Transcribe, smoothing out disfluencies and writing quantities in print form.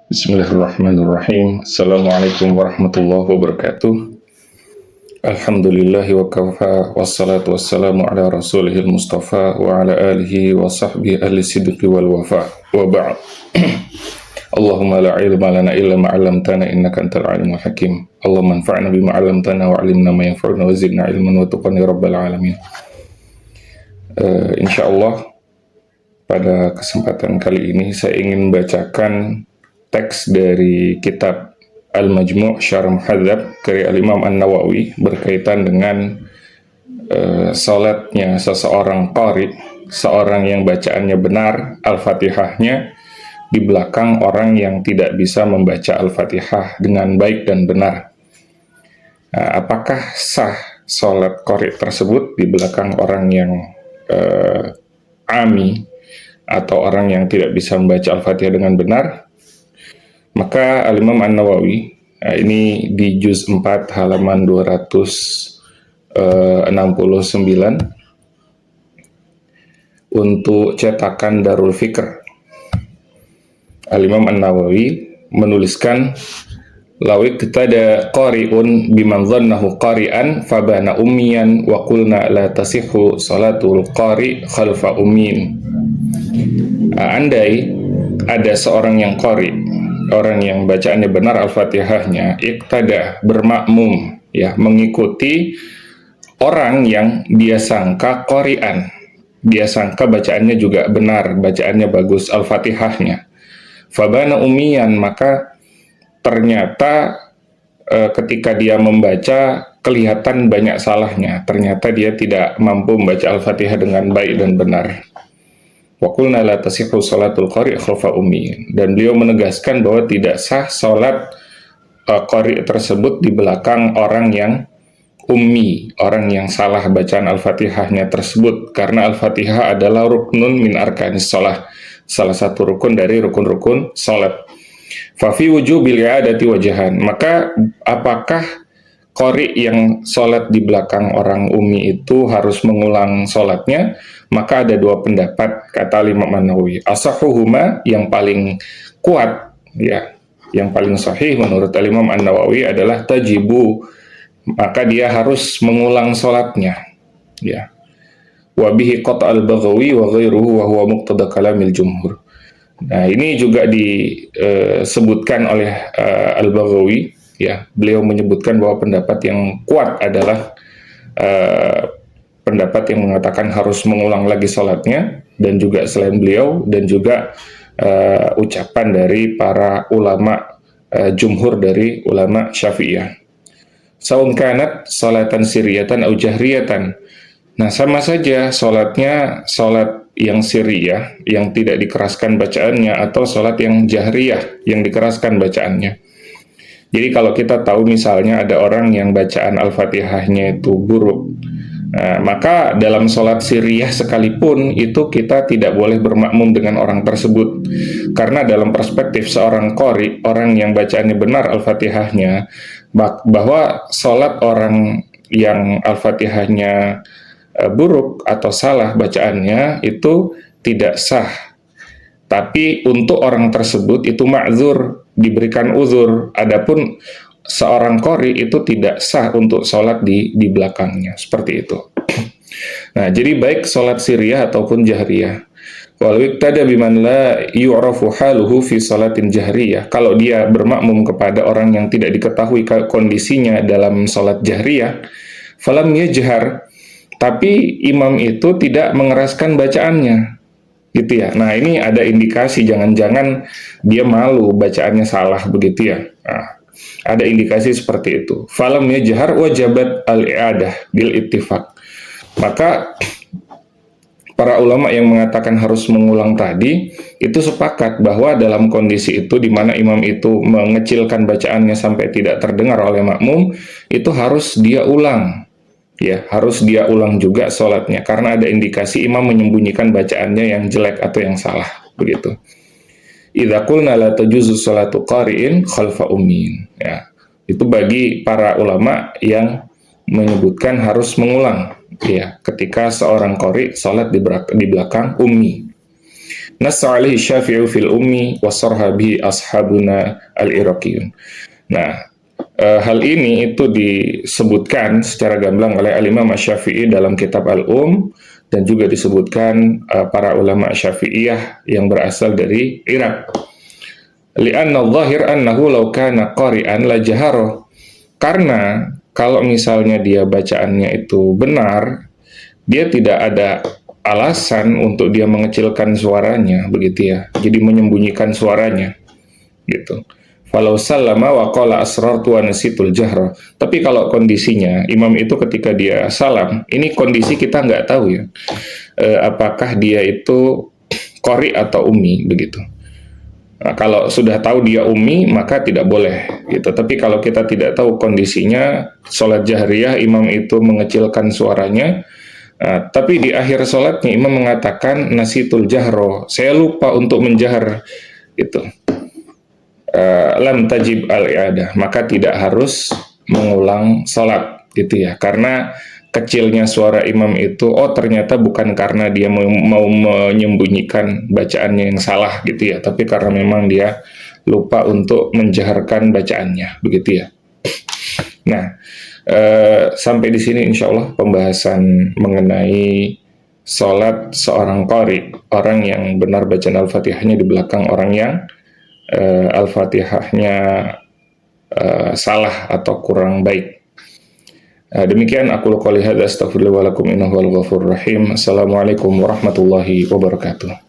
Bismillahirrahmanirrahim. Assalamualaikum warahmatullahi wabarakatuh. Alhamdulillahi wa kafa, wassalatu wassalamu ala rasulihil mustafa wa ala alihi wa sahbihi ahli sidqi wal wafa, wa ba'd. Allahumma la ilma lana illa ma'alamtana innaka antal alimul hakim. Allahumma anfa'na bima 'allamtana wa 'allimna ma yanfa'una wa zidna ilman wa tuqan ya rabbal alamin. Insyaallah pada kesempatan kali ini saya ingin bacakan teks dari kitab Al-Majmu' Syarh Muhadzab karya Al-Imam An-Nawawi berkaitan dengan salatnya seseorang qari, seorang yang bacaannya benar Al-Fatihahnya di belakang orang yang tidak bisa membaca Al-Fatihah dengan baik dan benar. Apakah sah salat qari tersebut di belakang orang yang ami atau orang yang tidak bisa membaca Al-Fatihah dengan benar? Maka Al-Imam An-Nawawi ini di juz 4 halaman 269 untuk cetakan Darul Fikr, Al-Imam An-Nawawi menuliskan lawik tada qari'un biman dhannahu qari'an fabana ummiyan wa qulna la tasihhu salatul qari' khalfa ummin. Andai ada seorang yang qari, orang yang bacaannya benar Al-Fatihahnya, iqtada, bermakmum, ya, mengikuti orang yang dia sangka qari'an, dia sangka bacaannya juga benar, bacaannya bagus Al-Fatihahnya. Fabana ummiyan, maka ternyata ketika dia membaca kelihatan banyak salahnya, ternyata dia tidak mampu membaca Al-Fatihah dengan baik dan benar. Wa qulna la tasihhu salatul qari' khalfa ummi. Dan beliau menegaskan bahwa tidak sah salat qari' tersebut di belakang orang yang ummi, orang yang salah bacaan Al-Fatihahnya tersebut, karena Al-Fatihah adalah ruknun min arkanis shalah, salah satu rukun dari rukun-rukun salat. Fa fi wujubil i'adati wajahan. Maka apakah qari yang salat di belakang orang ummi itu harus mengulang salatnya? Maka ada dua pendapat, kata Imam An-Nawawi. Asahuhuma, yang paling kuat, ya, yang paling sahih menurut Imam An-Nawawi adalah tajibu, maka dia harus mengulang salatnya, ya. Wa bihi qata' al-Baghawi wa ghairuhu wa huwa muqtada kalamil jumhur. Nah, ini juga disebutkan oleh Al-Baghawi, ya. Beliau menyebutkan bahwa pendapat yang kuat adalah pendapat yang mengatakan harus mengulang lagi salatnya, dan juga selain beliau, dan juga ucapan dari para ulama jumhur dari ulama Syafi'iyah. Saun kanat salatan siriyatan au jahriyatan. Nah, sama saja salatnya salat yang siriyah, yang tidak dikeraskan bacaannya, atau salat yang jahriyah, yang dikeraskan bacaannya. Jadi kalau kita tahu misalnya ada orang yang bacaan Al-Fatihahnya itu buruk, maka dalam sholat siriyah sekalipun itu kita tidak boleh bermakmum dengan orang tersebut, karena dalam perspektif seorang qari, orang yang bacaannya benar Al-Fatihahnya, bahwa sholat orang yang Al-Fatihahnya buruk atau salah bacaannya itu tidak sah. Tapi untuk orang tersebut itu ma'zur, diberikan uzur. Adapun seorang qari itu tidak sah untuk sholat di belakangnya, seperti itu. Nah, jadi baik sholat siriyah ataupun jahriyah. Walau iktada biman la yu'rafu haluhu fi sholatin jahriyah. Kalau dia bermakmum kepada orang yang tidak diketahui kondisinya dalam sholat jahriyah, falam yajhar, tapi imam itu tidak mengeraskan bacaannya, gitu ya. Nah, ini ada indikasi jangan-jangan dia malu bacaannya salah, begitu ya. Nah, ada indikasi seperti itu. Falam yajhar wajabat al-i'adah bil ittifaq. Maka para ulama yang mengatakan harus mengulang tadi itu sepakat bahwa dalam kondisi itu di mana imam itu mengecilkan bacaannya sampai tidak terdengar oleh makmum, itu harus dia ulang. Ya, harus dia ulang juga sholatnya, karena ada indikasi imam menyembunyikan bacaannya yang jelek atau yang salah, begitu. Idza qulna la tajuzu sholatu qari'in khalfa ummin. Ya, itu bagi para ulama yang menyebutkan harus mengulang, ya, ketika seorang qari sholat di belakang ummi. Nassa alaihi Syafi'i fil ummi wa sarha bihi ashabuna al-Iraqiyun. Nah, hal ini itu disebutkan secara gamblang oleh Al-Imam Syafi'i dalam kitab dan juga disebutkan para ulama Syafi'iyah yang berasal dari Irak. Li'anna dhahir annahu law kana qari'an la jahara. Karena kalau misalnya dia bacaannya itu benar, dia tidak ada alasan untuk dia mengecilkan suaranya, begitu ya. Jadi menyembunyikan suaranya, gitu. Falau sallama wa qala asrartu wa nasitul jahra. Tapi kalau kondisinya imam itu ketika dia salam, ini kondisi kita nggak tahu ya. Apakah dia itu qari atau ummi begitu. Nah, kalau sudah tahu dia ummi maka tidak boleh gitu. Tapi kalau kita tidak tahu kondisinya, sholat jahriyah imam itu mengecilkan suaranya, tapi di akhir sholatnya imam mengatakan nasitul jahro, saya lupa untuk menjahar gitu. Lam tajib al-i'adah, maka tidak harus mengulang sholat gitu ya, karena kecilnya suara imam itu ternyata bukan karena dia mau menyembunyikan bacaannya yang salah gitu ya, tapi karena memang dia lupa untuk menjaharkan bacaannya begitu ya. Nah, sampai di sini insya Allah pembahasan mengenai sholat seorang qari, orang yang benar bacaan Al-Fatihahnya di belakang orang yang Al-Fatihahnya salah atau kurang baik. Demikian aku qouli hadza, astaghfirullah wa lakum innahu wal ghafurur rahim. Assalamualaikum warahmatullahi wabarakatuh.